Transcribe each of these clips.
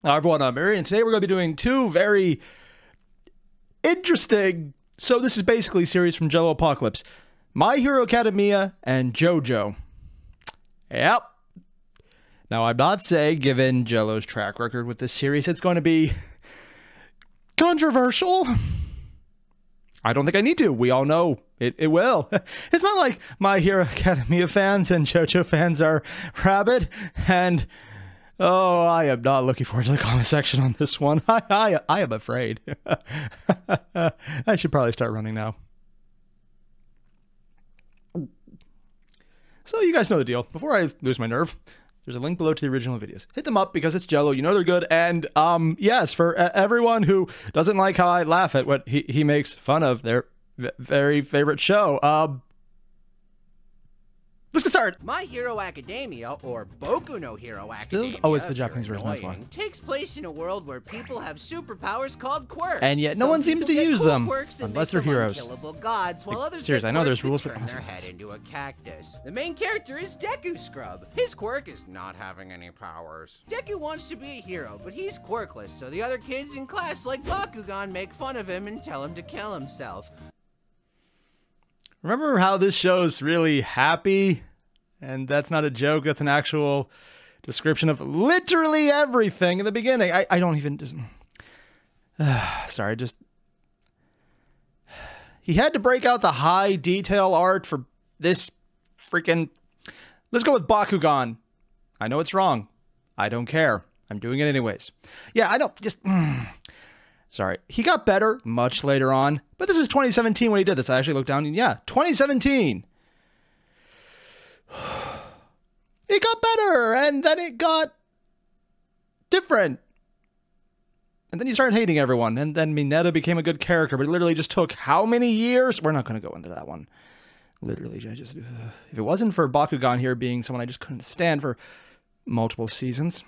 Hi everyone, I'm Mary, and today we're going to be doing two very interesting, so this is basically a series from Jello Apocalypse, My Hero Academia and JoJo. Yep. Now I'm not saying, given Jello's track record with this series, it's going to be controversial. I don't think I need to. We all know it will. It's not like My Hero Academia fans and JoJo fans are rabid, and oh, I am not looking forward to the comment section on this one. I am afraid. I should probably start running now. So you guys know the deal. Before I lose my nerve, there's a link below to the original videos. Hit them up because it's Jello. You know they're good. And yes, for everyone who doesn't like how I laugh at what he makes fun of their very favorite show, let's get started. My Hero Academia, or Boku no Hero Academia, oh, it's the Japanese version, that's why. Takes place in a world where people have superpowers called quirks. And yet no one seems to use them, unless they're heroes. Gods, while others seriously, I know there's rules for turn their head into a cactus. The main character is Deku Scrub. His quirk is not having any powers. Deku wants to be a hero, but he's quirkless, so the other kids in class like Bakugan make fun of him and tell him to kill himself. Remember how this show's really happy? And that's not a joke, that's an actual description of literally everything in the beginning. I don't even just... sorry, just... He had to break out the high detail art for this freaking... Let's go with Bakugan. I know it's wrong. I don't care. I'm doing it anyways. Yeah, I don't just... Sorry. He got better much later on, but this is 2017 when he did this. I actually looked down and yeah, 2017. It got better, and then it got different. And then you started hating everyone, and then Mineta became a good character, but it literally just took how many years? We're not going to go into that one. Literally, if it wasn't for Bakugan here being someone I just couldn't stand for multiple seasons.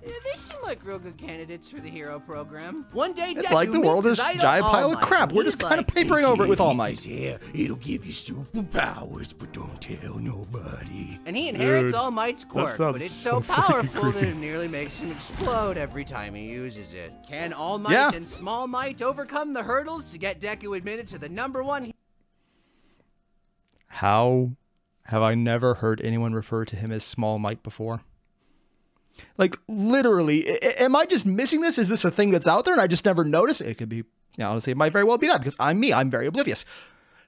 They seem like real good candidates for the hero program. One day, it's like the world is a giant pile of crap. We're just kind of papering over it with All Might. It'll give you superpowers, but don't tell nobody. And he inherits All Might's quirk, but it's so powerful that it nearly makes him explode every time he uses it. Can All Might and Small Might overcome the hurdles to get Deku admitted to the #1? How have I never heard anyone refer to him as Small Might before? Like, literally, am I just missing this? Is this a thing that's out there and I just never noticed? It could be, honestly, it might very well be that because I'm me. I'm very oblivious.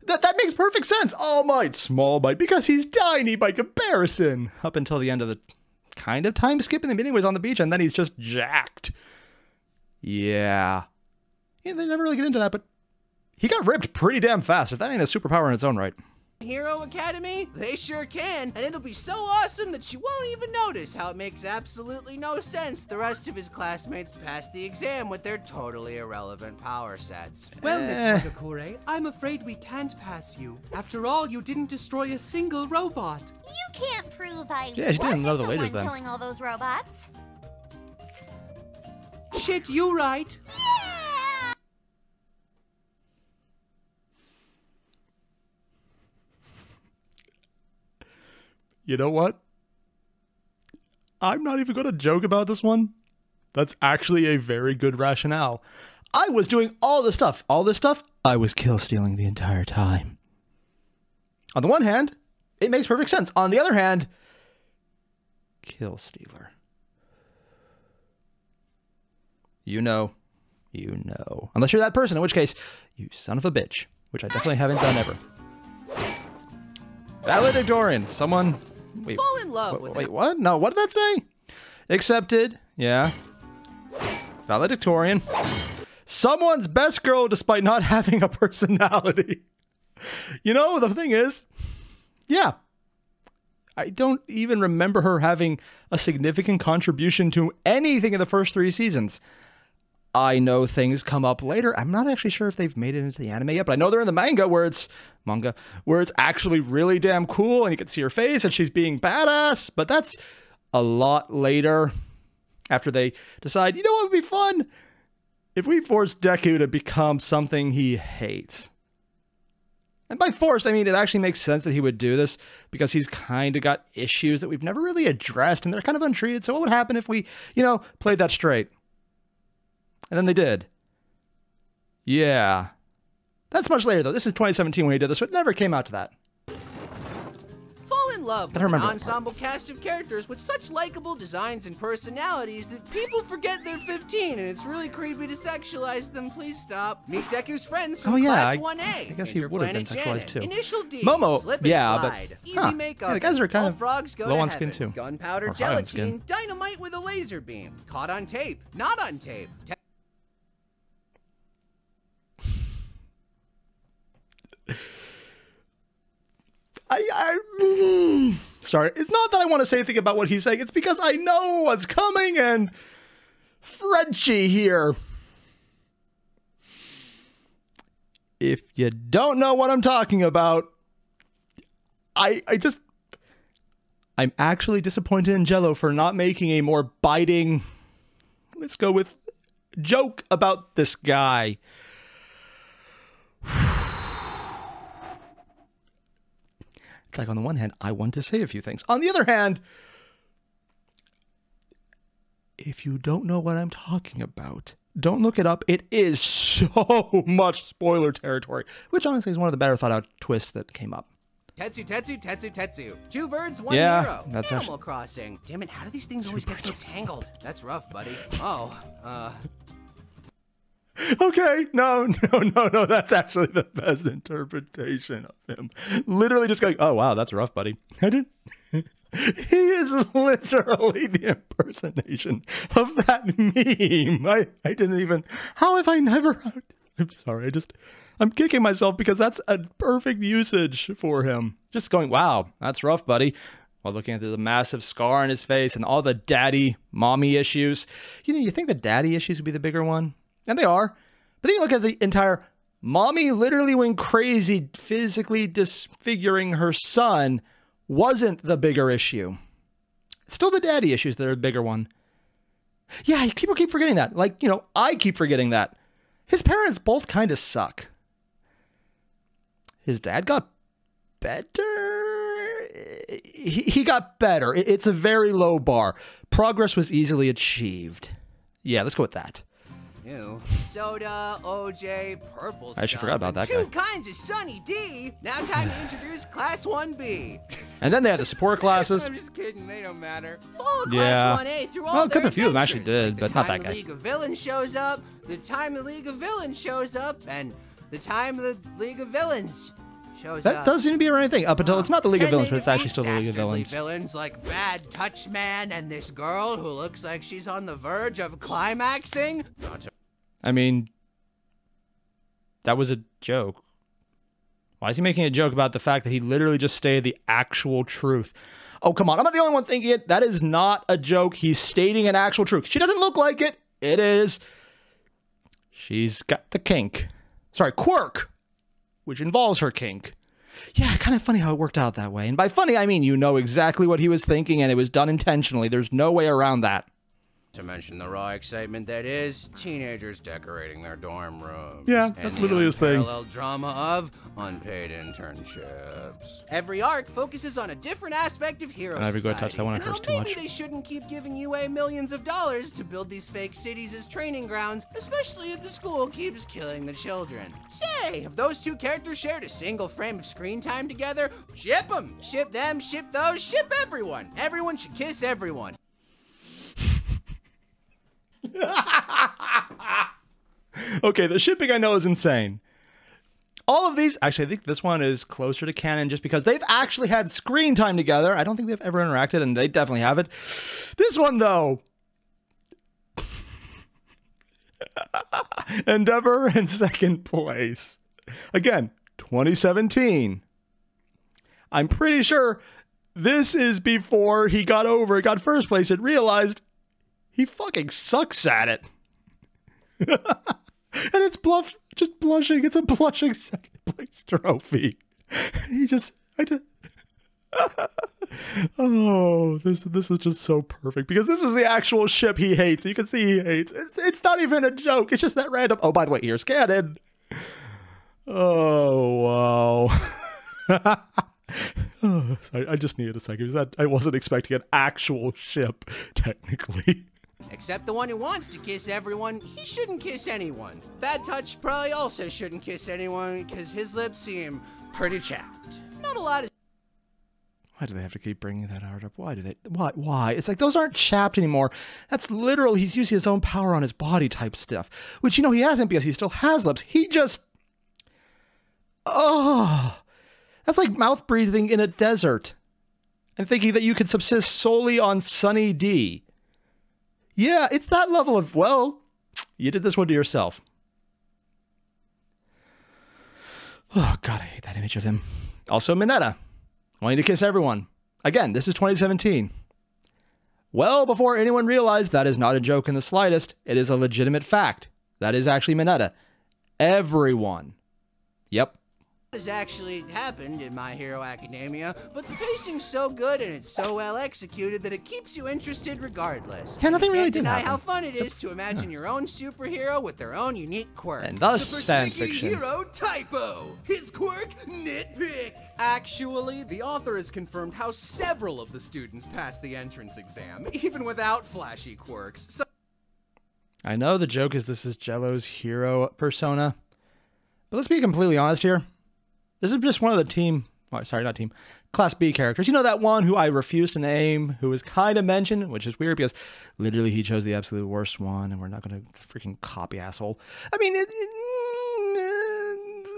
That makes perfect sense. All Might, Small Might, because he's tiny by comparison. Up until the end of the kind of time skip in the beginning was on the beach and then he's just jacked. Yeah. They never really get into that, but he got ripped pretty damn fast. If that ain't a superpower in its own right. Hero Academy? They sure can, and it'll be so awesome that you won't even notice how it makes absolutely no sense the rest of his classmates pass the exam with their totally irrelevant power sets. Well, Miss Kagakure, I'm afraid we can't pass you. After all, you didn't destroy a single robot. You can't prove I she didn't know the one latest then. killing all those robots. Shit, you right. You know what? I'm not even going to joke about this one. That's actually a very good rationale. I was doing all this stuff. All this stuff, I was kill stealing the entire time. On the one hand, it makes perfect sense. On the other hand, kill stealer. You know. Unless you're that person, in which case, you son of a bitch. Which I definitely haven't done ever. Valedictorian. Someone... Wait, fall in love with wait, what? No, what did that say? Accepted. Yeah. Valedictorian. Someone's best girl despite not having a personality. You know, the thing is, yeah. I don't even remember her having a significant contribution to anything in the first 3 seasons. I know things come up later. I'm not actually sure if they've made it into the anime yet, but I know they're in the manga where it's actually really damn cool and you can see her face and she's being badass, but that's a lot later after they decide, you know what would be fun? If we force Deku to become something he hates. And by forced, I mean it actually makes sense that he would do this because he's kind of got issues that we've never really addressed and they're kind of untreated. So what would happen if we, played that straight? And then they did. Yeah. That's much later, though. This is 2017 when he did this, so it never came out to that. Fall in love with I an remember that ensemble cast of characters with such likable designs and personalities that people forget they're 15 and it's really creepy to sexualize them. Please stop. Meet Deku's friends from Class 1A. I guess he would have been sexualized too. Initial D, Momo, slip and yeah, slide. but Easy makeup. Yeah, the guys are kind all of frogs go low to on heaven. skin too. Gunpowder Or high on skin. gelatine, dynamite with a laser beam. Caught on tape, not on tape. Sorry. It's not that I want to say anything about what he's saying. It's because I know what's coming and Frenchie here. If you don't know what I'm talking about, I'm actually disappointed in Jello for not making a more biting, let's go with, joke about this guy. It's like, on the one hand, I want to say a few things. On the other hand, if you don't know what I'm talking about, don't look it up. It is so much spoiler territory, which honestly is one of the better thought out twists that came up. Tetsu, Tetsu, Tetsu, Tetsu. Two birds, one Yeah, hero. that's Animal Crossing. Damn it, how do these things always get so tangled? That's rough, buddy. Okay, no, that's actually the best interpretation of him. Literally just going, oh, wow, that's rough, buddy. He is literally the impersonation of that meme. I didn't even, how have I never, I'm sorry, I'm kicking myself because that's a perfect usage for him. Just going, wow, that's rough, buddy. While looking at the massive scar on his face and all the daddy, mommy issues. You think the daddy issues would be the bigger one? And they are. But then you look at the entire mommy literally went crazy physically disfiguring her son wasn't the bigger issue. It's still the daddy issues that are the bigger one. Yeah, people keep forgetting that. I keep forgetting that. His parents both kind of suck. His dad got better. He got better. It's a very low bar. Progress was easily achieved. Yeah, let's go with that. Ew. Soda, OJ, purple stuff. I actually forgot about that Two guy. kinds of Sunny D. Now time to introduce Class 1B. And then they had the support classes. I'm just kidding, they don't matter. Follow Yeah. Class 1A through all Well, a their few of them actually adventures, did, but not that the guy. time the League of Villains shows up, the time the League of Villains shows up, and the time the League of Villains shows That up. does seem to be a running thing. Up until it's not the League of Can Villains, they but it's actually defeat still the League of dastardly Villains. villains like Bad Touch Man and this girl who looks like she's on the verge of climaxing? Not to I mean, that was a joke. Why is he making a joke about the fact that he literally just stated the actual truth? Oh, come on. I'm not the only one thinking it. That is not a joke. He's stating an actual truth. She doesn't look like it. It is. She's got the kink. Sorry, quirk, which involves her kink. Yeah, kind of funny how it worked out that way. And by funny, I mean you know exactly what he was thinking, and it was done intentionally. There's no way around that. To mention the raw excitement that is teenagers decorating their dorm rooms. Yeah, and that's the literally his thing. unparalleled drama of unpaid internships. Every arc focuses on a different aspect of hero And I would go society, touch that one, I and how cursed too maybe much. they shouldn't keep giving UA millions of dollars to build these fake cities as training grounds, especially if the school keeps killing the children. Say, if those two characters shared a single frame of screen time together, ship them, ship them, ship those, ship everyone. Everyone should kiss everyone. Okay, the shipping I know is insane. All of these, actually, I think this one is closer to canon just because they've actually had screen time together. I don't think they've ever interacted, and they definitely haven't. This one, though. Endeavor in second place. Again, 2017. I'm pretty sure this is before he got first place and realized he fucking sucks at it. And it's just blushing. It's a blushing second place trophy. Oh, this is just so perfect because this is the actual ship he hates. You can see he hates. It's not even a joke. It's just that random. Oh, by the way, here's canon. Oh, wow. Oh, sorry, I just needed a second. I wasn't expecting an actual ship, technically. Except the one who wants to kiss everyone, he shouldn't kiss anyone. Bad Touch probably also shouldn't kiss anyone because his lips seem pretty chapped. Not a lot of... Why do they have to keep bringing that art up? Why do they? Why? It's like those aren't chapped anymore. That's literal. He's using his own power on his body type stuff, which, you know, he hasn't because he still has lips. He just... Oh... That's like mouth breathing in a desert and thinking that you could subsist solely on Sunny D. Yeah, it's that level of, well, you did this one to yourself. Oh, God, I hate that image of him. Also, Mineta, wanting to kiss everyone. Again, this is 2017. Well, before anyone realized that is not a joke in the slightest, it is a legitimate fact. That is actually Mineta. Everyone. Yep. has actually happened in My Hero Academia, but the pacing's so good and it's so well executed that it keeps you interested regardless. Yeah, nothing really Can't did deny happen. how fun it is to imagine your own superhero with their own unique quirk. And thus, The fan Forseki fiction. hero typo. His quirk nitpick. Actually, the author has confirmed how several of the students passed the entrance exam, even without flashy quirks. So I know the joke is this is Jello's hero persona, but let's be completely honest here. This is just one of the team, oh, sorry, not team, Class B characters. You know that one who I refuse to name, who was kind of mentioned, which is weird because literally he chose the absolute worst one, and we're not going to freaking copy asshole. I mean,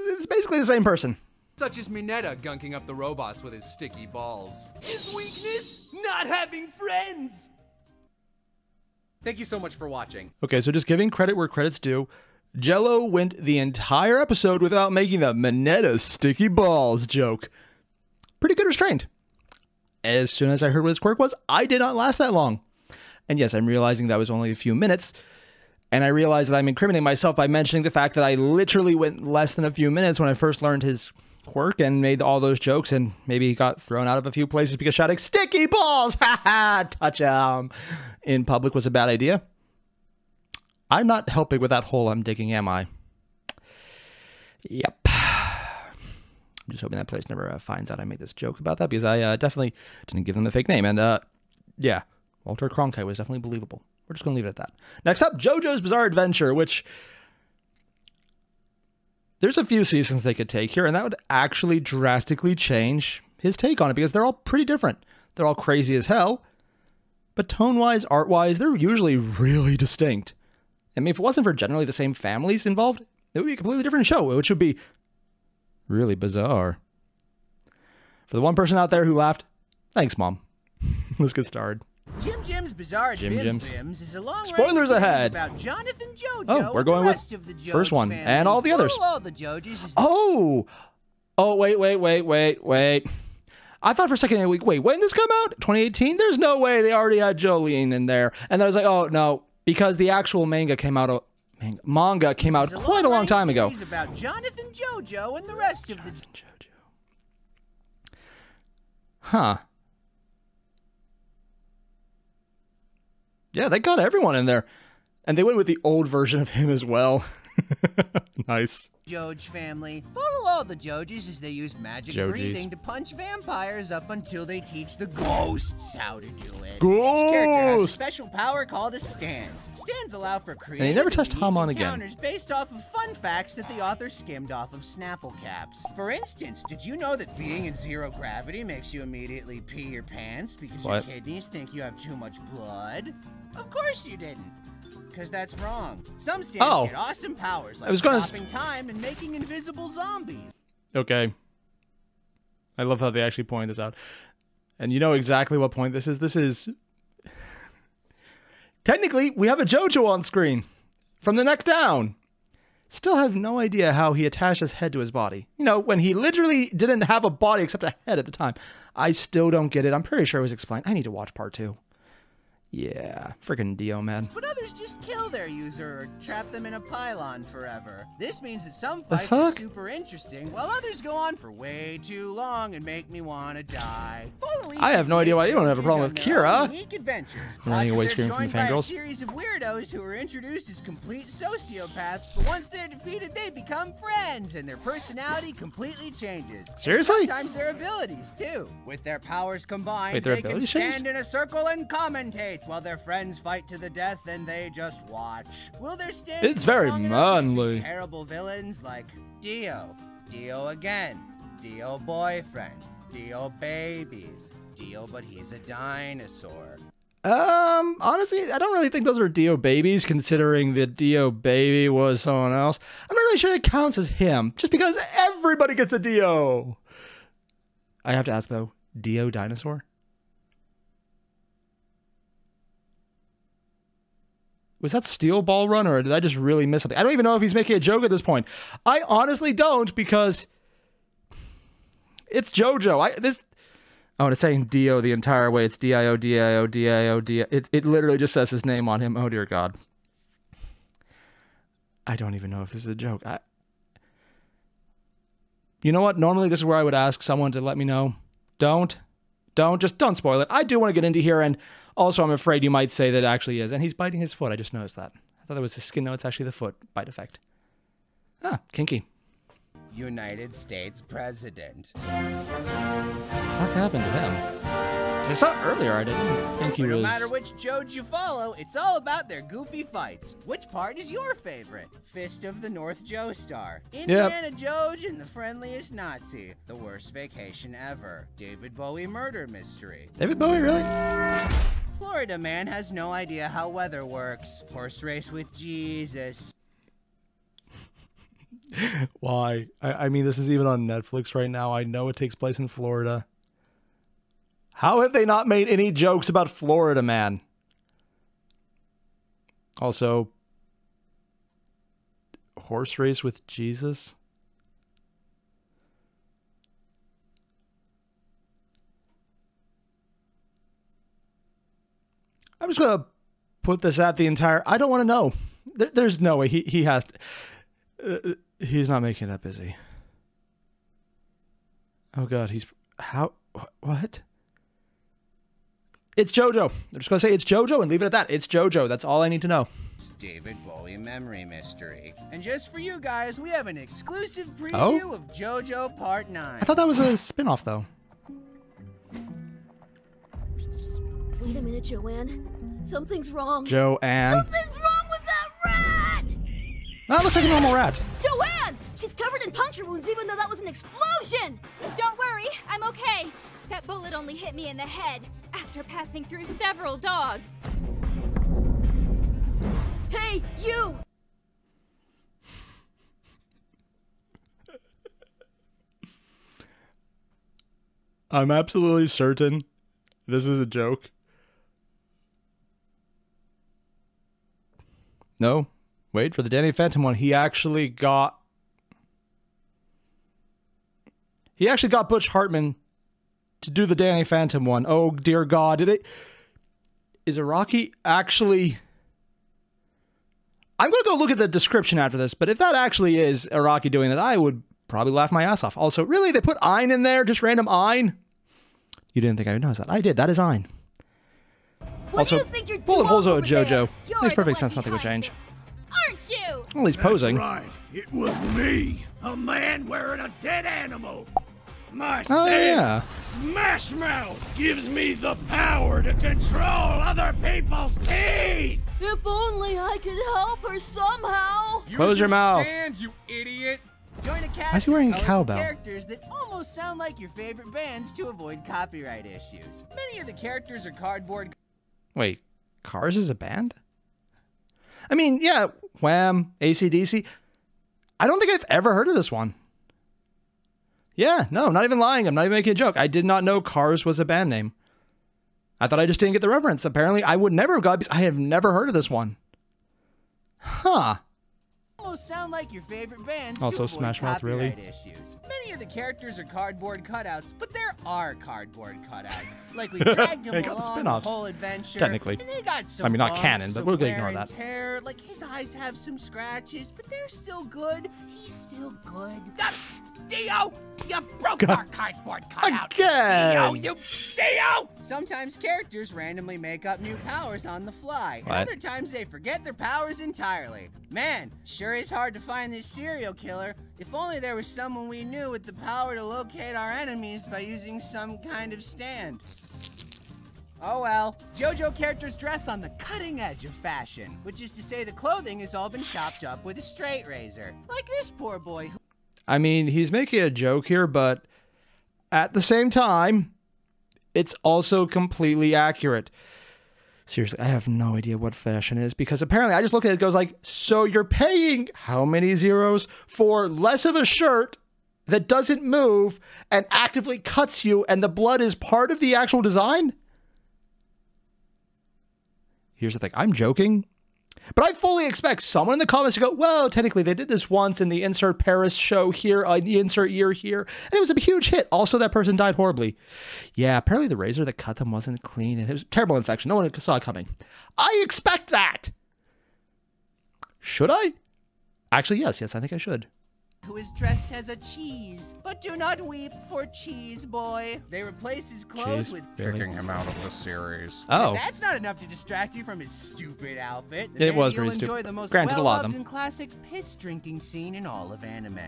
it's basically the same person. such as Mineta gunking up the robots with his sticky balls. His weakness? Not having friends. Thank you so much for watching. Okay, so just giving credit where credit's due, Jello went the entire episode without making the Mineta sticky balls joke. Pretty good restraint. As soon as I heard what his quirk was, I did not last that long. And yes, I'm realizing that was only a few minutes. And I realize that I'm incriminating myself by mentioning the fact that I literally went less than a few minutes when I first learned his quirk and made all those jokes and maybe got thrown out of a few places because shouting sticky balls, ha ha, touch 'em in public was a bad idea. I'm not helping with that hole I'm digging, am I? Yep. I'm just hoping that place never finds out I made this joke about that because I definitely didn't give them a fake name. And yeah, Walter Cronkite was definitely believable. We're just going to leave it at that. Next up, JoJo's Bizarre Adventure, which there's a few seasons they could take here, and that would actually drastically change his take on it because they're all pretty different. They're all crazy as hell, but tone-wise, art-wise, they're usually really distinct. I mean, if it wasn't for generally the same families involved, it would be a completely different show, which would be really bizarre. For the one person out there who laughed, thanks, Mom. Let's get started. Jim Jim's Bizarre Jim Adventures Jim's. is a long Spoilers ahead. about Jonathan Jojo. Oh, we're going and the with rest of the Jojo first one family. and all the others. All the Jojos is Oh, wait. I thought for a second, wait, when did this come out? 2018? There's no way they already had Jolene in there. And then I was like, oh, no, because the actual manga came out, quite a long time ago. Series about Jonathan Jojo and the rest of the JoJo. Huh. Yeah, they got everyone in there. And they went with the old version of him as well. Nice. Joj family. Follow all the Jojos as they use magic Jojis. breathing to punch vampires up until they teach the ghosts how to do it. Each character has a Ghost! special power called a stand. Stands allow for creative they never touched unique Hamon again. encounters based off of fun facts that the author skimmed off of Snapple caps. For instance, did you know that being in zero gravity makes you immediately pee your pants because What? your kidneys think you have too much blood? Of course you didn't. Because that's wrong. Some stands Oh. get awesome powers like I was gonna stopping time and making invisible zombies. Okay. I love how they actually point this out. And you know exactly what point this is. This is... Technically, we have a JoJo on screen. From the neck down. Still have no idea how he attached his head to his body. You know, when he literally didn't have a body except a head at the time. I still don't get it. I'm pretty sure it was explained. I need to watch part 2. Yeah, freaking Dio, man. But others just kill their user or trap them in a pylon forever. This means that some fights fuck? are super interesting, while others go on for way too long and make me want to die. Follow each I have no of the idea why you don't have a characters problem on with their Kira. own unique adventures. Running away Watchers are screaming from joined by a fangirls. series of weirdos who are introduced as complete sociopaths, but once they're defeated, they become friends, and their personality completely changes. And Seriously? sometimes their abilities, too. With their powers combined, Wait, their they can abilities stand changed? in a circle and commentate while their friends fight to the death and they just watch. Will their stand It's be very strong enough to defeat manly. terrible villains like Dio, Dio again, Dio boyfriend, Dio babies, Dio but he's a dinosaur. Honestly, I don't really think those are Dio babies, considering that Dio baby was someone else. I'm not really sure that counts as him, just because everybody gets a Dio. I have to ask though, Dio dinosaur? Was that Steel Ball Run, or did I just really miss something? I don't even know if he's making a joke at this point. I honestly don't, because it's JoJo. Oh, and it's saying Dio the entire way. It's D-I-O, D-I-O, D-I-O, D-I-O. It literally just says his name on him. Oh, dear God. I don't even know if this is a joke. You know what? Normally, this is where I would ask someone to let me know. Don't spoil it. I do want to get into here, and also I'm afraid you might say that it actually is. And he's biting his foot. I just noticed that. I thought it was his skin. No, it's actually the foot bite effect. Ah, kinky. United States President. What happened to him? 'Cause I saw earlier, I didn't think he But was... no matter which Joj you follow, it's all about their goofy fights. Which part is your favorite? Fist of the North Joestar, Indiana Joj and the Friendliest Nazi, The Worst Vacation Ever, David Bowie Murder Mystery. David Bowie, really? Florida Man has no idea how weather works. Horse Race with Jesus. Why? I mean, this is even on Netflix right now. I know it takes place in Florida. How have they not made any jokes about Florida Man? Also, Horse Race with Jesus? I'm just going to put this at the entire... I don't want to know. There's no way. He has to... he's not making it up, is he? Oh, God. He's... How... What? It's JoJo. I'm just going to say it's JoJo and leave it at that. It's JoJo. That's all I need to know. David Bowie Memory Mystery. And just for you guys, we have an exclusive preview of JoJo Part 9. I thought that was a spin-off, though. Wait a minute, Joanne. Something's wrong. Joanne. Something's wrong with that rat! That looks like a normal rat. Joanne! She's covered in puncture wounds even though that was an explosion! Don't worry, I'm okay. That bullet only hit me in the head after passing through several dogs. Hey, you! I'm absolutely certain this is a joke. No. Wait, for the Danny Phantom one, he actually got Butch Hartman to do the Danny Phantom one. Oh, dear God. Is Araki actually... I'm going to go look at the description after this, but if that actually is Araki doing that, I would probably laugh my ass off. Also, really? They put Ein in there? Just random Ein? You didn't think I would notice that. I did. That is Ein. What Also, do you think you're bullet doing holes are a over there? JoJo. You're Makes the perfect one sense. Nothing would behind change. this, aren't you? Well, he's posing. That's right. It was me, a man wearing a dead animal. My Oh, stand, yeah. Smash Mouth, gives me the power to control other people's teeth. If only I could help her somehow! Close your mouth. Stand, you idiot! Join a cast Why is he wearing a of colorful cowbell? characters that almost sound like your favorite bands to avoid copyright issues. Many of the characters are cardboard Wait, Cars is a band? I mean, yeah, Wham, AC/DC. I don't think I've ever heard of this one. Yeah, no, not even lying. I'm not even making a joke. I did not know Cars was a band name. I thought I just didn't get the reference. Apparently, I would never have got because I have never heard of this one. Huh. almost sound like your favorite bands. Also, to avoid Smash Mouth, really? copyright issues. Many of the characters are cardboard cutouts, but there are cardboard cutouts. Like we dragged They him got the along the spin-offs. whole adventure. Technically. And they got some I mean, not bumps, canon, but some we're gonna wear ignore and that. tear. Like his eyes have some scratches, but they're still good. He's still good. Dio, you broke our cardboard cutout. Again! Dio, Dio! Sometimes characters randomly make up new powers on the fly, and What? other times they forget their powers entirely. Man, sure is hard to find this serial killer. If only there was someone we knew with the power to locate our enemies by using some kind of stand. Oh well. JoJo characters dress on the cutting edge of fashion, which is to say the clothing has all been chopped up with a straight razor. Like this poor boy who I mean, he's making a joke here, but at the same time, it's also completely accurate. Seriously, I have no idea what fashion is because apparently I just look at it, it goes like, so you're paying how many zeros for less of a shirt that doesn't move and actively cuts you and the blood is part of the actual design? Here's the thing, I'm joking. But I fully expect someone in the comments to go, well, technically they did this once in the insert Paris show here, the insert year here, and it was a huge hit. Also, that person died horribly. Yeah, apparently the razor that cut them wasn't clean, and it was a terrible infection. No one saw it coming. I expect that. Should I? Actually, yes, I think I should. who is dressed as a cheese. But do not weep for Cheese Boy. They replace his clothes with Really? him out of the series. Oh. And that's not enough to distract you from his stupid outfit. It was You'll very enjoy stupid. the most Granted, a lot of well-loved them. and classic piss-drinking scene in all of anime.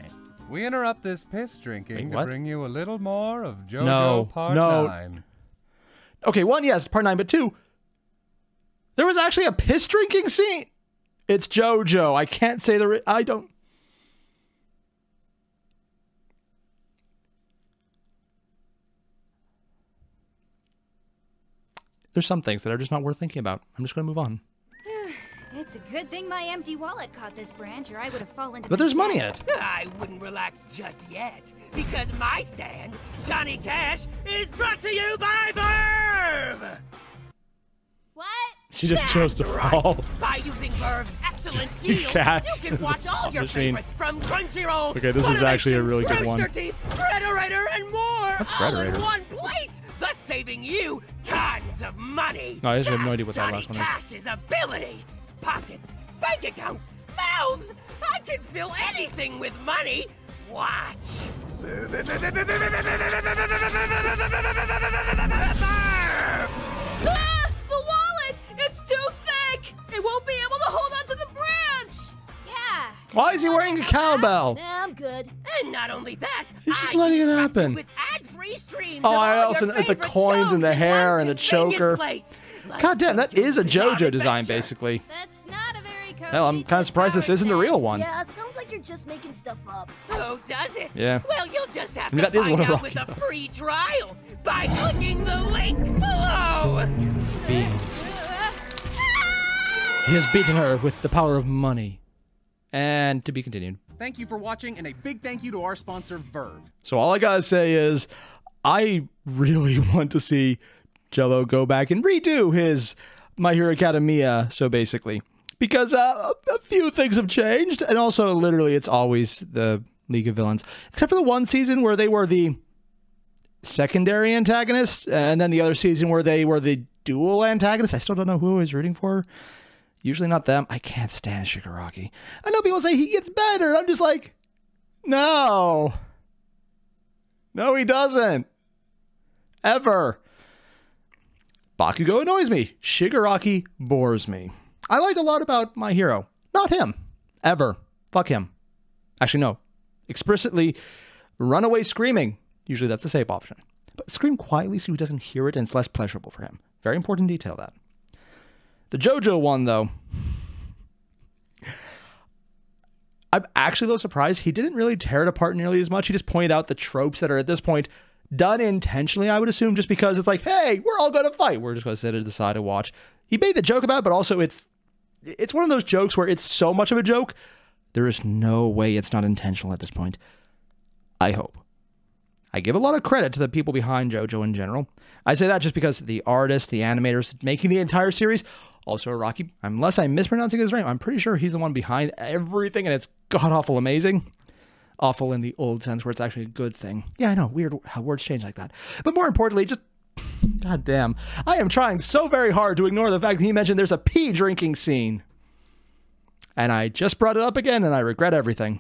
We interrupt this piss drinking Wait, to what? bring you a little more of JoJo No, Part no. 9. Okay, one, yes, part 9, but 2, there was actually a piss drinking scene. It's JoJo. I can't say I don't. There's some things that are just not worth thinking about. I'm just going to move on. It's a good thing my empty wallet caught this branch, or I would have fallen to But my there's money in death. it. I wouldn't relax just yet, because my stand, Johnny Cash, is brought to you by Verve! What? She just chose to That's right. fall. By using Verve's excellent deals, Cash you can watch all your machine. favorites from Crunchyroll, Okay, this is actually a Funimation, really good one. Rooster Teeth, Frederator, and more, What's all in Frederator? one place, thus saving you tons of money. No, I just have no That's idea what that Johnny last one is. Cash's ability. Pockets, bank accounts, mouths. I can fill anything with money. Watch. Ah! The wallet! It's too thick! It won't be able to hold onto the branch! Yeah. Why is he wearing a cowbell? Nah, I'm good. And not only that, He's just I letting it distract you happen. with ad-free streams Oh, of I all also your the favorite coins and the shows in hair one and the convenient choker. place, like God damn, that is a JoJo's JoJo design, Adventure. basically. That's not a very cozy. Hell, I'm kind of surprised this isn't the real one. Yeah, sounds like you're just making stuff up. Oh, does it? Yeah. Well, you'll just have I mean, to that is find what I'm out with a free trial by clicking the link below. Fiend. He has beaten her with the power of money. And to be continued. Thank you for watching, and a big thank you to our sponsor, Verve. So all I gotta say is, I really want to see Jello go back and redo his My Hero Academia, so basically. Because a few things have changed, and also literally it's always the League of Villains. Except for the one season where they were the secondary antagonists, and then the other season where they were the dual antagonists. I still don't know who I was rooting for. Usually not them. I can't stand Shigaraki. I know people say he gets better. I'm just like, no. No, he doesn't. Ever. Bakugo annoys me. Shigaraki bores me. I like a lot about My Hero. Not him. Ever. Fuck him. Actually, no. Explicitly run away screaming. Usually that's the safe option. But scream quietly so he doesn't hear it and it's less pleasurable for him. Very important detail, that. The JoJo one, though, I'm actually a little surprised. He didn't really tear it apart nearly as much. He just pointed out the tropes that are at this point done intentionally, I would assume, just because it's like, hey, we're all going to fight. We're just going to sit at the side and watch. He made the joke about it, but also it's one of those jokes where it's so much of a joke, there is no way it's not intentional at this point. I hope. I give a lot of credit to the people behind JoJo in general. I say that just because the artists, the animators making the entire series, Also a Rocky, unless I'm mispronouncing his name, I'm pretty sure he's the one behind everything, and it's god-awful amazing. Awful in the old sense where it's actually a good thing. Yeah, I know, weird how words change like that. But more importantly, just, god damn, I am trying so very hard to ignore the fact that he mentioned there's a pee drinking scene. And I just brought it up again, and I regret everything.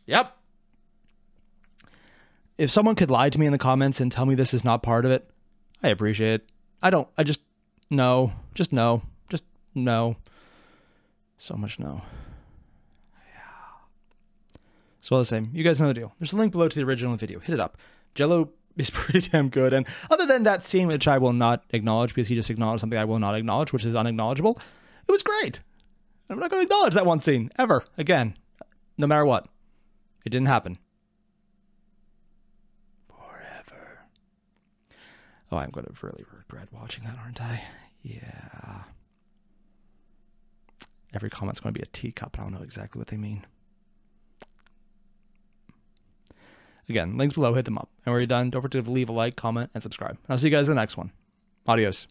Yep. If someone could lie to me in the comments and tell me this is not part of it, I appreciate it. Just no. Just no. So much no. Yeah. So all the same, you guys know the deal. There's a link below to the original video. Hit it up. Jello is pretty damn good. And other than that scene, which I will not acknowledge because he just acknowledged something I will not acknowledge, which is unacknowledgeable, it was great. I'm not going to acknowledge that one scene ever again, no matter what. It didn't happen. Forever. Oh, I'm going to really regret watching that, aren't I? Yeah. Every comment's going to be a teacup, and I don't know exactly what they mean. Again, links below, hit them up. And when you're done, don't forget to leave a like, comment, and subscribe. I'll see you guys in the next one. Adios.